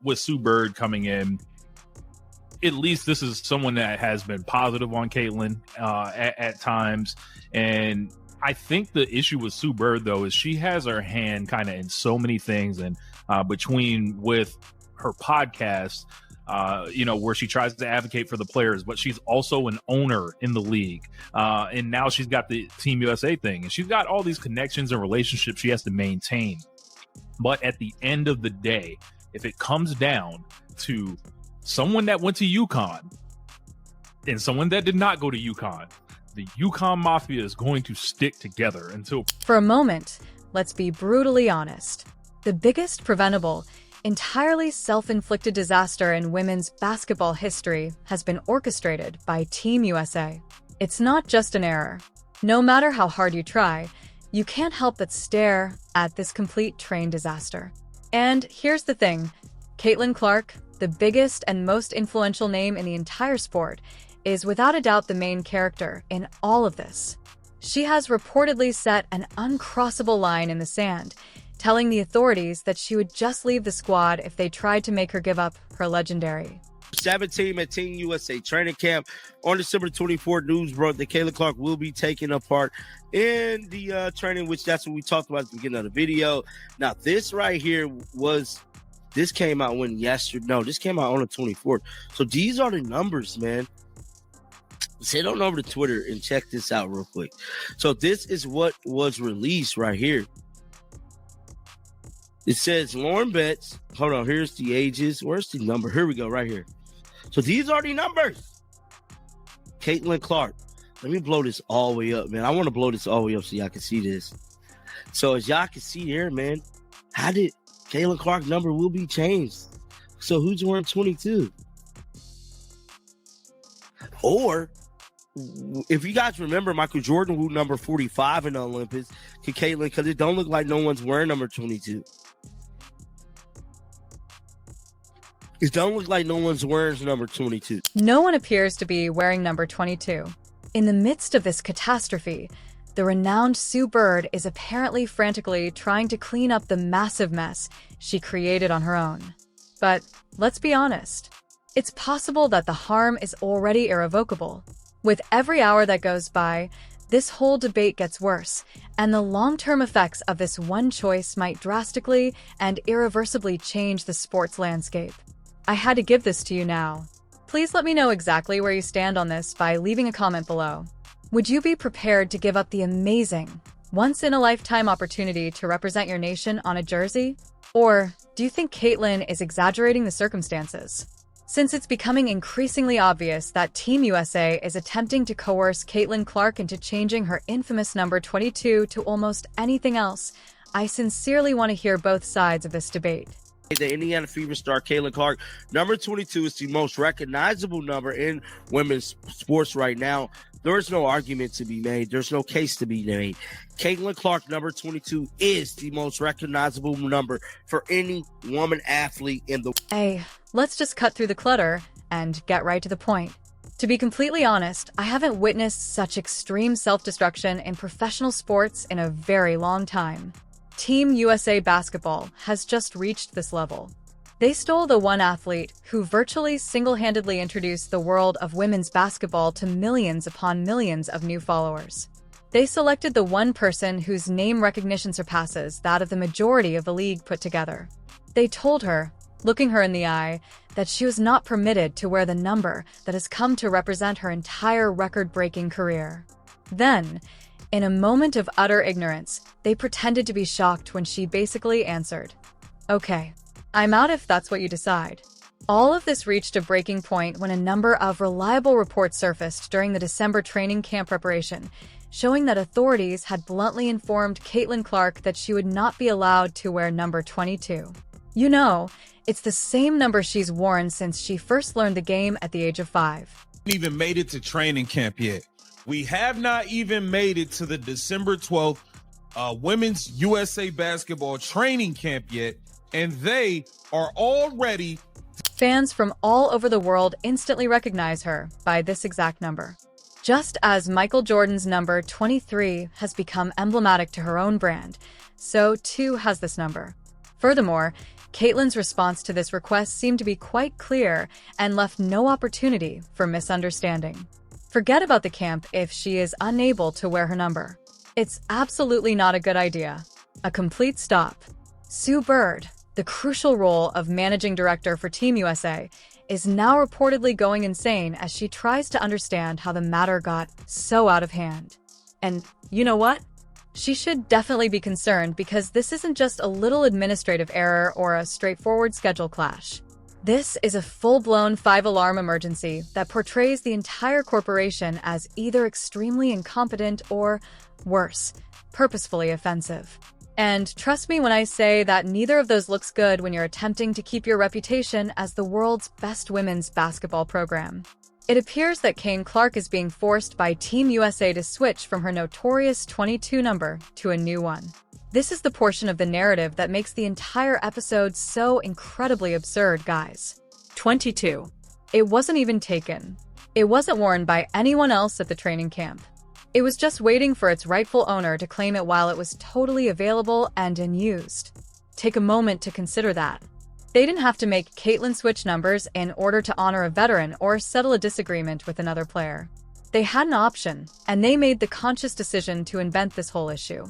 with Sue Bird coming in, at least this is someone that has been positive on Caitlin at times. And I think the issue with Sue Bird, though, is she has her hand kind of in so many things. And between with her podcast, where she tries to advocate for the players, but she's also an owner in the league. And now she's got the Team USA thing. And she's got all these connections and relationships she has to maintain. But at the end of the day, if it comes down to someone that went to UConn and someone that did not go to UConn, the UConn Mafia is going to stick together until... For a moment, let's be brutally honest. The biggest preventable, entirely self-inflicted disaster in women's basketball history has been orchestrated by Team USA. It's not just an error. No matter how hard you try, you can't help but stare at this complete train disaster. And here's the thing. Caitlin Clark, the biggest and most influential name in the entire sport, is without a doubt the main character in all of this. She has reportedly set an uncrossable line in the sand, telling the authorities that she would just leave the squad if they tried to make her give up her legendary 17 at Team USA training camp. On December 24th, news broke that Caitlin Clark will be taking a part in the training, which that's what we talked about at the beginning of the video. Now, this right here this came out this came out on the 24th. So these are the numbers, man. So head on over to Twitter and check this out real quick. So this is what was released right here. It says Lauren Betts. Hold on, here's the ages. Where's the number? Here we go, right here. So these are the numbers. Caitlin Clark. Let me blow this all the way up, man. I want to blow this all the way up so y'all can see this. So as y'all can see here, man, how did Caitlin Clark number will be changed? So who's wearing 22? Or if you guys remember, Michael Jordan wore number 45 in the Olympics. Caitlin, because it don't look like no one's wearing number 22. It don't look like no one's wearing number 22. No one appears to be wearing number 22. In the midst of this catastrophe, the renowned Sue Bird is apparently frantically trying to clean up the massive mess she created on her own. But let's be honest, it's possible that the harm is already irrevocable. With every hour that goes by, this whole debate gets worse, and the long-term effects of this one choice might drastically and irreversibly change the sports landscape. I had to give this to you now. Please let me know exactly where you stand on this by leaving a comment below. Would you be prepared to give up the amazing, once-in-a-lifetime opportunity to represent your nation on a jersey? Or do you think Caitlin is exaggerating the circumstances? Since it's becoming increasingly obvious that Team USA is attempting to coerce Caitlin Clark into changing her infamous number 22 to almost anything else, I sincerely want to hear both sides of this debate. The Indiana Fever star Caitlin Clark, number 22 is the most recognizable number in women's sports right now. There's no argument to be made. There's no case to be made. Caitlin Clark, number 22, is the most recognizable number for any woman athlete in the... Hey, let's just cut through the clutter and get right to the point. To be completely honest, I haven't witnessed such extreme self-destruction in professional sports in a very long time. Team USA basketball has just reached this level. They stole the one athlete who virtually single-handedly introduced the world of women's basketball to millions upon millions of new followers. They selected the one person whose name recognition surpasses that of the majority of the league put together. They told her, looking her in the eye, that she was not permitted to wear the number that has come to represent her entire record-breaking career. Then, in a moment of utter ignorance, they pretended to be shocked when she basically answered, "Okay, I'm out if that's what you decide." All of this reached a breaking point when a number of reliable reports surfaced during the December training camp preparation, showing that authorities had bluntly informed Caitlin Clark that she would not be allowed to wear number 22. You know, it's the same number she's worn since she first learned the game at the age of 5. Even made it to training camp yet. We have not even made it to the December 12th Women's USA Basketball training camp yet, and they are already... Fans from all over the world instantly recognize her by this exact number. Just as Michael Jordan's number 23 has become emblematic to her own brand, so too has this number. Furthermore, Caitlyn's response to this request seemed to be quite clear and left no opportunity for misunderstanding. Forget about the camp if she is unable to wear her number. It's absolutely not a good idea. A complete stop. Sue Bird, the crucial role of managing director for Team USA, is now reportedly going insane as she tries to understand how the matter got so out of hand. And you know what? She should definitely be concerned because this isn't just a little administrative error or a straightforward schedule clash. This is a full-blown 5-alarm emergency that portrays the entire corporation as either extremely incompetent or, worse, purposefully offensive. And trust me when I say that neither of those looks good when you're attempting to keep your reputation as the world's best women's basketball program. It appears that Kane Clark is being forced by Team USA to switch from her notorious 22 number to a new one. This is the portion of the narrative that makes the entire episode so incredibly absurd, guys. 22. It wasn't even taken. It wasn't worn by anyone else at the training camp. It was just waiting for its rightful owner to claim it while it was totally available and unused. Take a moment to consider that. They didn't have to make Caitlyn switch numbers in order to honor a veteran or settle a disagreement with another player. They had an option, and they made the conscious decision to invent this whole issue.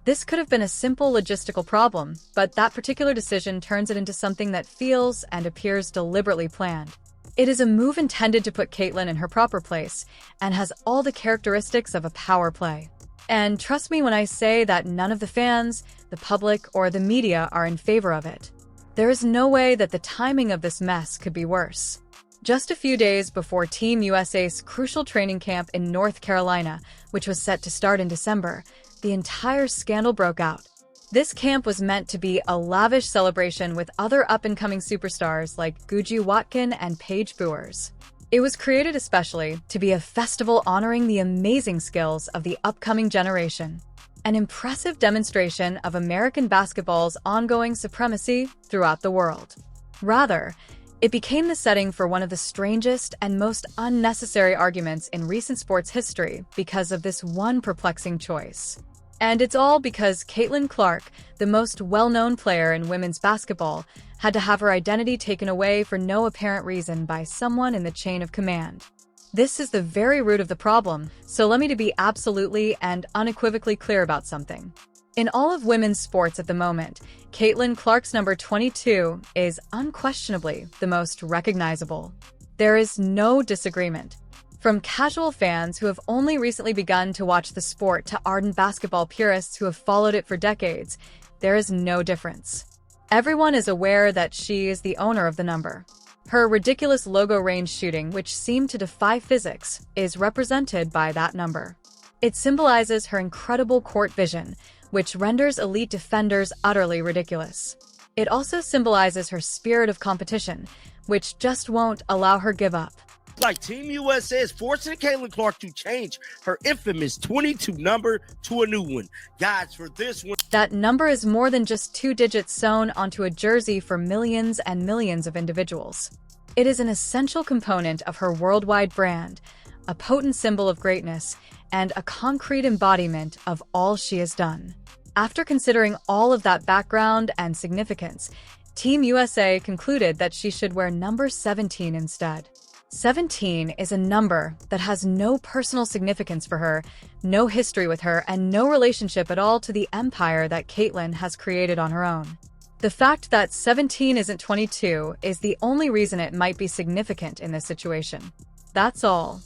This could have been a simple logistical problem, but that particular decision turns it into something that feels and appears deliberately planned. It is a move intended to put Caitlyn in her proper place and has all the characteristics of a power play. And trust me when I say that none of the fans, the public, or the media are in favor of it. There is no way that the timing of this mess could be worse. Just a few days before Team USA's crucial training camp in North Carolina, which was set to start in December, the entire scandal broke out. This camp was meant to be a lavish celebration with other up-and-coming superstars like Guji Watkin and Paige Buers. It was created especially to be a festival honoring the amazing skills of the upcoming generation. An impressive demonstration of American basketball's ongoing supremacy throughout the world. Rather, it became the setting for one of the strangest and most unnecessary arguments in recent sports history because of this one perplexing choice. And it's all because Caitlyn Clark, the most well-known player in women's basketball, had to have her identity taken away for no apparent reason by someone in the chain of command. This is the very root of the problem, so let me be absolutely and unequivocally clear about something. In all of women's sports at the moment, Caitlyn Clark's number 22 is unquestionably the most recognizable. There is no disagreement. From casual fans who have only recently begun to watch the sport to ardent basketball purists who have followed it for decades, there is no difference. Everyone is aware that she is the owner of the number. Her ridiculous logo range shooting, which seemed to defy physics, is represented by that number. It symbolizes her incredible court vision, which renders elite defenders utterly ridiculous. It also symbolizes her spirit of competition, which just won't allow her give up. Like Team USA is forcing Caitlyn Clark to change her infamous 22 number to a new one. Guys, for this one, that number is more than just 2 digits sewn onto a jersey for millions and millions of individuals. It is an essential component of her worldwide brand, a potent symbol of greatness, and a concrete embodiment of all she has done. After considering all of that background and significance, Team USA concluded that she should wear number 17 instead. 17 is a number that has no personal significance for her, no history with her, and no relationship at all to the empire that Caitlyn has created on her own. The fact that 17 isn't 22 is the only reason it might be significant in this situation. That's all.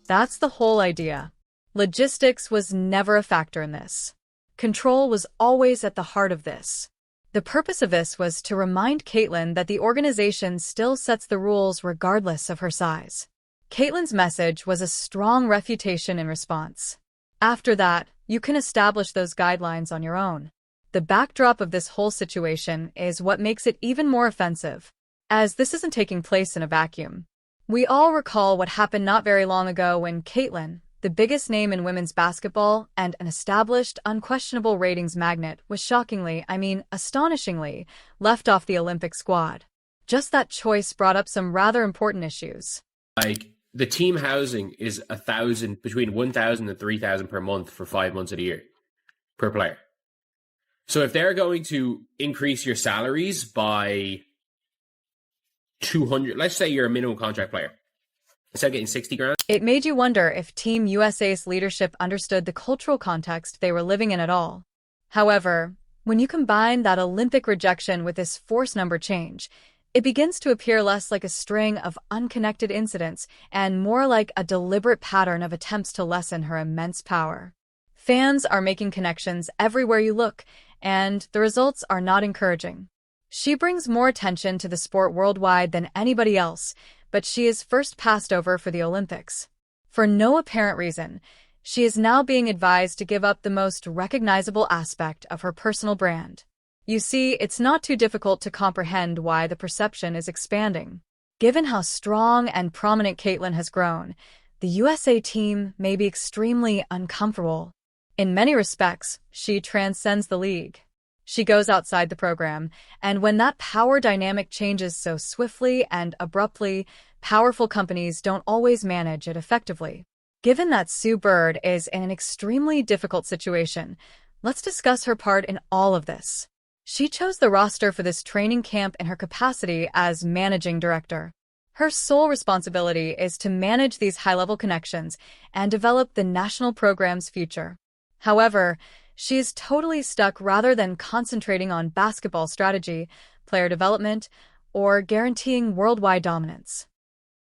That's the whole idea. Logistics was never a factor in this. Control was always at the heart of this. The purpose of this was to remind Caitlyn that the organization still sets the rules regardless of her size. Caitlyn's message was a strong refutation in response. After that, you can establish those guidelines on your own. The backdrop of this whole situation is what makes it even more offensive, as this isn't taking place in a vacuum. We all recall what happened not very long ago when Caitlyn, the biggest name in women's basketball and an established, unquestionable ratings magnet, was astonishingly, left off the Olympic squad. Just that choice brought up some rather important issues. Like, the team housing is between 1,000 and 3,000 per month for 5 months of the year per player. So if they're going to increase your salaries by 200, let's say you're a minimum contract player, instead of getting 60 grand. It made you wonder if Team USA's leadership understood the cultural context they were living in at all. However, when you combine that Olympic rejection with this force number change, it begins to appear less like a string of unconnected incidents and more like a deliberate pattern of attempts to lessen her immense power. Fans are making connections everywhere you look, and the results are not encouraging. She brings more attention to the sport worldwide than anybody else, but she is first passed over for the Olympics. For no apparent reason, she is now being advised to give up the most recognizable aspect of her personal brand. You see, it's not too difficult to comprehend why the perception is expanding. Given how strong and prominent Caitlin has grown, the USA team may be extremely uncomfortable. In many respects, she transcends the league. She goes outside the program, and when that power dynamic changes so swiftly and abruptly, powerful companies don't always manage it effectively. Given that Sue Bird is in an extremely difficult situation, let's discuss her part in all of this. She chose the roster for this training camp in her capacity as managing director. Her sole responsibility is to manage these high-level connections and develop the national program's future. However, she is totally stuck rather than concentrating on basketball strategy, player development, or guaranteeing worldwide dominance.